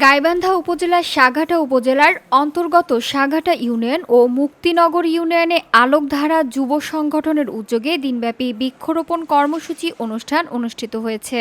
গাইবান্ধা উপজেলার সাঘাটা উপজেলার অন্তর্গত সাঘাটা ইউনিয়ন ও মুক্তিনগর ইউনিয়নে আলোকধারা যুব সংগঠনের উদ্যোগে দিনব্যাপী বৃক্ষরোপণ কর্মসূচি অনুষ্ঠান অনুষ্ঠিত হয়েছে।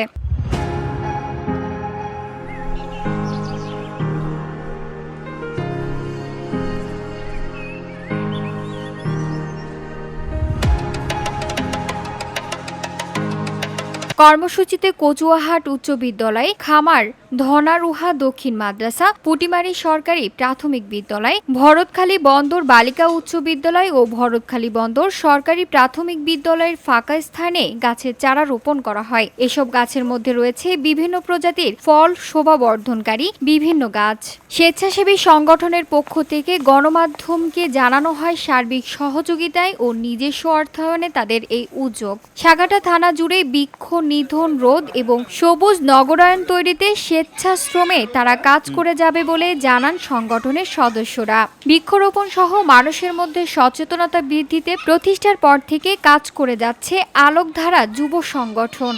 কর্মসূচিতে কচুয়াহাট উচ্চ বিদ্যালয়, খামার ধনারুহা দক্ষিণ মাদ্রাসা, পুটিমারী সরকারি প্রাথমিক বিদ্যালয়, ভরতখালী বন্দর বালিকা উচ্চ বিদ্যালয় ও ভরতখালী বন্দর সরকারি প্রাথমিক বিদ্যালয়ের ফাঁকা স্থানে গাছের চারা রোপণ করা হয়। এসব গাছের মধ্যে রয়েছে বিভিন্ন প্রজাতির ফল শোভাবর্ধনকারী বিভিন্ন গাছ। স্বেচ্ছাসেবী সংগঠনের পক্ষ থেকে গণমাধ্যমকে জানানো হয় সার্বিক সহযোগিতায় ও নিজস্ব অর্থায়নে তাদের এই উদ্যোগ। সাঘাটা থানা জুড়ে বৃক্ষ নিধন রোধ এবং সবুজ নগরায়ণ তৈরিতে স্বেচ্ছাশ্রমে তারা কাজ করে যাবে বলে জানান সংগঠনের সদস্যরা। বৃক্ষরোপণ সহ মানুষের মধ্যে সচেতনতা বৃদ্ধিতে প্রতিষ্ঠার পর থেকে কাজ করে যাচ্ছে আলোকধারা যুব সংগঠন।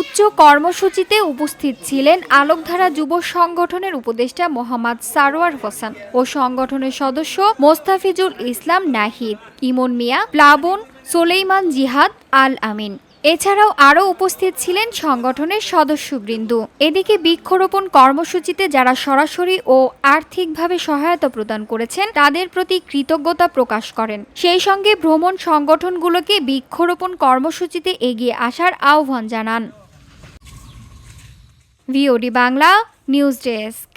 উচ্চ কর্মসূচিতে উপস্থিত ছিলেন আলোকধারা যুব সংগঠনের উপদেষ্টা মোহাম্মদ সারোয়ার হোসেন ও সংগঠনের সদস্য মোস্তাফিজুল ইসলাম নাহিদ, ইমন মিয়া, প্লাবন, সোলেইমান জিহাদ, আল আমিন। এছাড়াও আরও উপস্থিত ছিলেন সংগঠনের সদস্যবৃন্দ। এদিকে বৃক্ষরোপণ কর্মসূচিতে যারা সরাসরি ও আর্থিকভাবে সহায়তা প্রদান করেছেন তাদের প্রতি কৃতজ্ঞতা প্রকাশ করেন। সেই সঙ্গে ভ্রমণ সংগঠনগুলোকে বৃক্ষরোপণ কর্মসূচিতে এগিয়ে আসার আহ্বান জানান। VOD Bangla news desk.